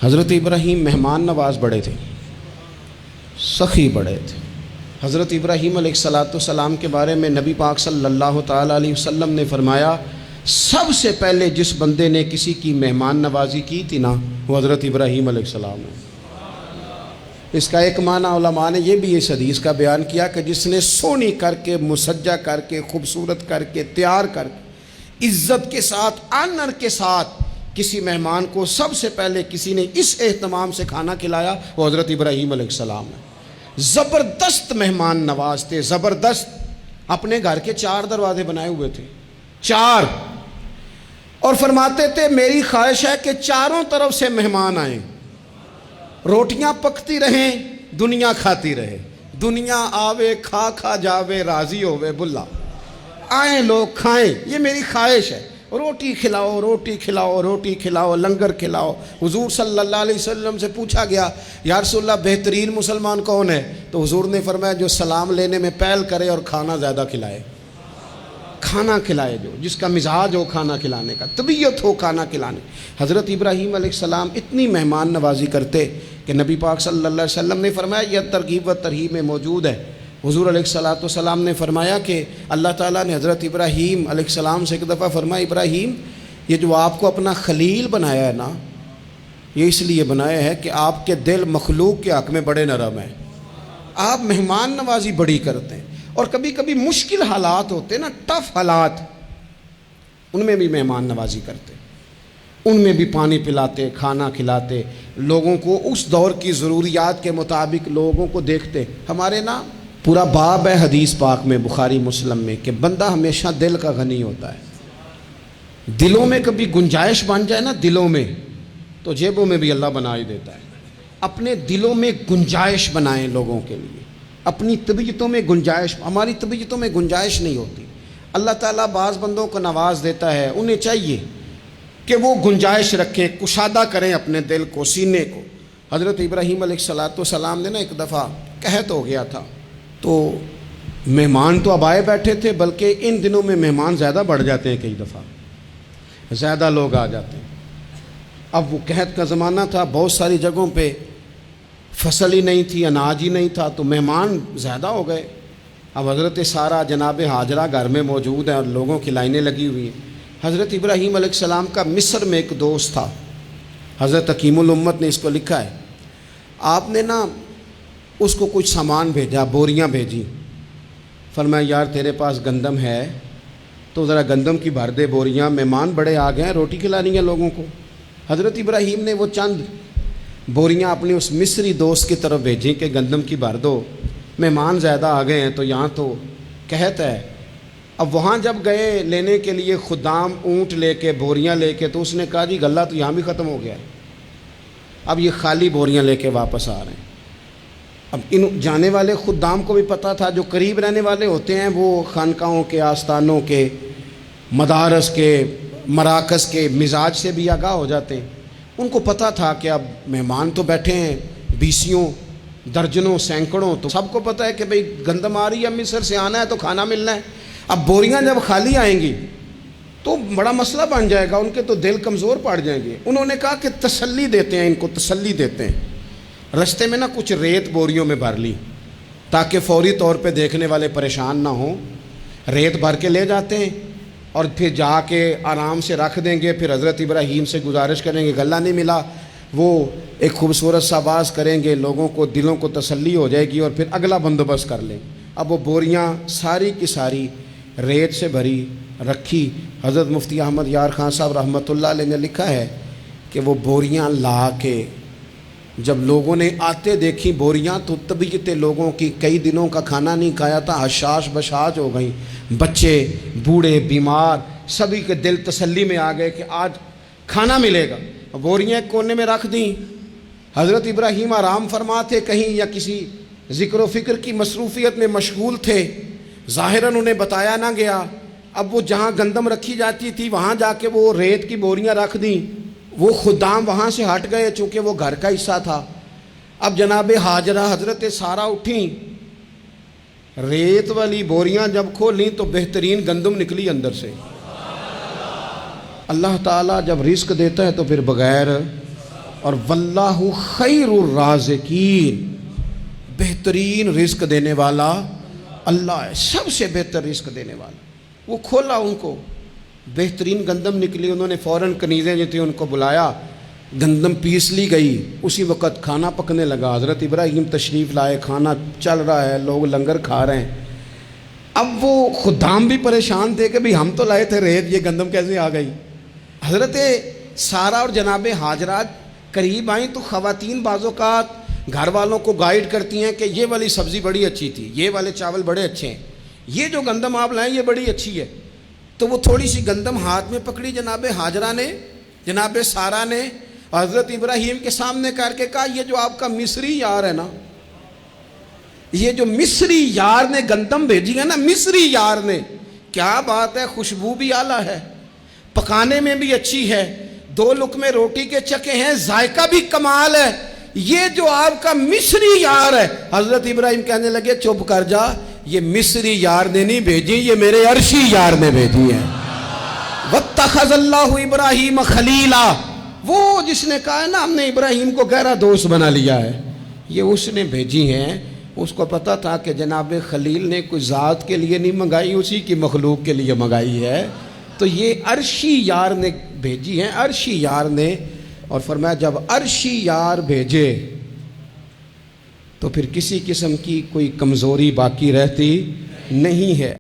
حضرت ابراہیم مہمان نواز بڑے تھے، سخی بڑے تھے۔ حضرت ابراہیم علیہ السلام کے بارے میں نبی پاک صلی اللہ تعالیٰ علیہ وسلم نے فرمایا سب سے پہلے جس بندے نے کسی کی مہمان نوازی کی تھی نا وہ حضرت ابراہیم علیہ السلام ہے۔ اس کا ایک معنی علماء نے یہ بھی اس حدیث کا بیان کیا کہ جس نے سونی کر کے مسجہ کر کے خوبصورت کر کے تیار کر کے عزت کے ساتھ آنر کے ساتھ کسی مہمان کو سب سے پہلے کسی نے اس اہتمام سے کھانا کھلایا وہ حضرت ابراہیم علیہ السلام ہے۔ زبردست مہمان نواز تھے، زبردست۔ اپنے گھر کے 4 دروازے بنائے ہوئے تھے، 4، اور فرماتے تھے میری خواہش ہے کہ چاروں طرف سے مہمان آئیں، روٹیاں پکتی رہیں، دنیا کھاتی رہے، دنیا آوے کھا کھا جاوے راضی ہووے بلا، آئیں لوگ کھائیں، یہ میری خواہش ہے۔ روٹی کھلاؤ، روٹی کھلاؤ، روٹی کھلاؤ، لنگر کھلاؤ۔ حضور صلی اللہ علیہ وسلم سے پوچھا گیا یا رسول اللہ بہترین مسلمان کون ہے؟ تو حضور نے فرمایا جو سلام لینے میں پہل کرے اور کھانا زیادہ کھلائے، کھانا کھلائے، جس کا مزاج ہو کھانا کھلانے کا، طبیعت ہو کھانا کھلانے۔ حضرت ابراہیم علیہ السلام اتنی مہمان نوازی کرتے کہ نبی پاک صلی اللہ علیہ وسلم نے فرمایا یہ ترغیب و ترہیب میں موجود ہے۔ حضور علیہ السلام نے فرمایا کہ اللہ تعالیٰ نے حضرت ابراہیم علیہ السلام سے ایک دفعہ فرمایا ابراہیم یہ جو آپ کو اپنا خلیل بنایا ہے نا یہ اس لیے بنایا ہے کہ آپ کے دل مخلوق کے حق میں بڑے نرم ہیں، آپ مہمان نوازی بڑی کرتے ہیں، اور کبھی کبھی مشکل حالات ہوتے ہیں نا، ٹف حالات، ان میں بھی مہمان نوازی کرتے، ان میں بھی پانی پلاتے، کھانا کھلاتے، لوگوں کو اس دور کی ضروریات کے مطابق لوگوں کو دیکھتے۔ ہمارے نا پورا باب ہے حدیث پاک میں بخاری مسلم میں کہ بندہ ہمیشہ دل کا غنی ہوتا ہے، دلوں میں کبھی گنجائش بن جائے نا دلوں میں تو جیبوں میں بھی اللہ بنا ہی دیتا ہے۔ اپنے دلوں میں گنجائش بنائیں لوگوں کے لیے، اپنی طبیعتوں میں گنجائش، ہماری طبیعتوں میں گنجائش نہیں ہوتی۔ اللہ تعالیٰ بعض بندوں کو نواز دیتا ہے، انہیں چاہیے کہ وہ گنجائش رکھیں، کشادہ کریں اپنے دل کو، سینے کو۔ حضرت ابراہیم علیہ السلام نے نا ایک دفعہ قحط ہو گیا تھا، تو مہمان تو اب آئے بیٹھے تھے، بلکہ ان دنوں میں مہمان زیادہ بڑھ جاتے ہیں، کئی دفعہ زیادہ لوگ آ جاتے ہیں۔ اب وہ قحط کا زمانہ تھا، بہت ساری جگہوں پہ فصل ہی نہیں تھی، اناج ہی نہیں تھا، تو مہمان زیادہ ہو گئے۔ اب حضرت سارہ جناب ہاجرہ گھر میں موجود ہیں اور لوگوں کی لائنیں لگی ہوئی ہیں۔ حضرت ابراہیم علیہ السلام کا مصر میں ایک دوست تھا، حضرت حکیم الامت نے اس کو لکھا ہے، آپ نے نا اس کو کچھ سامان بھیجا، بوریاں بھیجی، فرمایا یار تیرے پاس گندم ہے تو ذرا گندم کی بھر دے بوریاں، مہمان بڑے آ گئے ہیں، روٹی کھلانی ہے لوگوں کو۔ حضرت ابراہیم نے وہ چند بوریاں اپنے اس مصری دوست کی طرف بھیجیں کہ گندم کی بھر دو، مہمان زیادہ آ گئے ہیں تو یہاں تو قحط ہے۔ اب وہاں جب گئے لینے کے لیے خدام اونٹ لے کے بوریاں لے کے، تو اس نے کہا جی غلہ تو یہاں بھی ختم ہو گیا ہے، اب یہ خالی بوریاں لے کے واپس آ رہے ہیں۔ اب ان جانے والے خدام کو بھی پتہ تھا، جو قریب رہنے والے ہوتے ہیں وہ خانقاہوں کے، آستانوں کے، مدارس کے، مراکز کے مزاج سے بھی آگاہ ہو جاتے ہیں۔ ان کو پتہ تھا کہ اب مہمان تو بیٹھے ہیں بیسیوں، درجنوں، سینکڑوں، تو سب کو پتہ ہے کہ بھئی گندم آ رہی ہے، مصر سے آنا ہے تو کھانا ملنا ہے۔ اب بوریاں جب خالی آئیں گی تو بڑا مسئلہ بن جائے گا، ان کے تو دل کمزور پڑ جائیں گے۔ انہوں نے کہا کہ تسلی دیتے ہیں، ان کو تسلی دیتے ہیں۔ رستے میں نا کچھ ریت بوریوں میں بھر لی تاکہ فوری طور پہ دیکھنے والے پریشان نہ ہوں، ریت بھر کے لے جاتے ہیں اور پھر جا کے آرام سے رکھ دیں گے۔ پھر حضرت ابراہیم سے گزارش کریں گے غلہ نہیں ملا، وہ ایک خوبصورت سا آواز کریں گے، لوگوں کو دلوں کو تسلی ہو جائے گی اور پھر اگلا بندوبست کر لیں۔ اب وہ بوریاں ساری کی ساری ریت سے بھری رکھی۔ حضرت مفتی احمد یار خان صاحب رحمۃ اللہ علیہ نے لکھا ہے کہ وہ بوریاں لا کے جب لوگوں نے آتے دیکھی بوریاں تو طبیعت لوگوں کی، کئی دنوں کا کھانا نہیں کھایا تھا، حشاش بشاش ہو گئیں، بچے بوڑھے بیمار سبھی کے دل تسلی میں آ گئے کہ آج کھانا ملے گا۔ بوریاں ایک کونے میں رکھ دیں۔ حضرت ابراہیم آرام فرما تھے کہیں یا کسی ذکر و فکر کی مصروفیت میں مشغول تھے، ظاہراً انہیں بتایا نہ گیا۔ اب وہ جہاں گندم رکھی جاتی تھی وہاں جا کے وہ ریت کی بوریاں رکھ دیں۔ وہ خدام وہاں سے ہٹ گئے چونکہ وہ گھر کا حصہ تھا۔ اب جناب ہاجرہ حضرت سارہ اٹھیں، ریت والی بوریاں جب کھولیں تو بہترین گندم نکلی اندر سے۔ اللہ تعالیٰ جب رزق دیتا ہے تو پھر بغیر اور واللہ خیر الرازقین، بہترین رزق دینے والا اللہ ہے، سب سے بہتر رزق دینے والا۔ وہ کھولا ان کو، بہترین گندم نکلی، انہوں نے فوراً کنیزیں جو تھیں ان کو بلایا، گندم پیس لی گئی، اسی وقت کھانا پکنے لگا۔ حضرت ابراہیم تشریف لائے، کھانا چل رہا ہے، لوگ لنگر کھا رہے ہیں۔ اب وہ خدام بھی پریشان تھے کہ بھئی ہم تو لائے تھے ریت، یہ گندم کیسے آ گئی؟ حضرت سارہ اور جناب ہاجرہ قریب آئیں تو خواتین بعض اوقات گھر والوں کو گائیڈ کرتی ہیں کہ یہ والی سبزی بڑی اچھی تھی، یہ والے چاول بڑے اچھے ہیں، یہ جو گندم آپ لائیں یہ بڑی اچھی ہے۔ تو وہ تھوڑی سی گندم ہاتھ میں پکڑی جناب ہاجرہ نے، جناب سارہ نے، حضرت ابراہیم کے سامنے کر کے کہا یہ جو آپ کا مصری یار ہے نا، یہ جو مصری یار نے گندم بھیجی ہے نا، مصری یار نے، کیا بات ہے، خوشبو بھی اعلیٰ ہے، پکانے میں بھی اچھی ہے، 2 لقمے روٹی کے چکے ہیں، ذائقہ بھی کمال ہے، یہ جو آپ کا مصری یار ہے۔ حضرت ابراہیم کہنے لگے چپ کر جا، یہ مصری یار نے نہیں بھیجی، یہ میرے عرشی یار نے بھیجی ہے۔ وَاتَّخَذَ اللَّهُ إِبْرَاهِيمَ خَلِيلًا، وہ جس نے کہا ہے نا ہم نے ابراہیم کو گہرا دوست بنا لیا ہے، یہ اس نے بھیجی ہیں۔ اس کو پتا تھا کہ جناب خلیل نے کوئی ذات کے لیے نہیں منگائی، اسی کی مخلوق کے لیے منگائی ہے، تو یہ عرشی یار نے بھیجی ہیں، عرشی یار نے۔ اور فرمایا جب عرشی یار بھیجے تو پھر کسی قسم کی کوئی کمزوری باقی رہتی نہیں ہے۔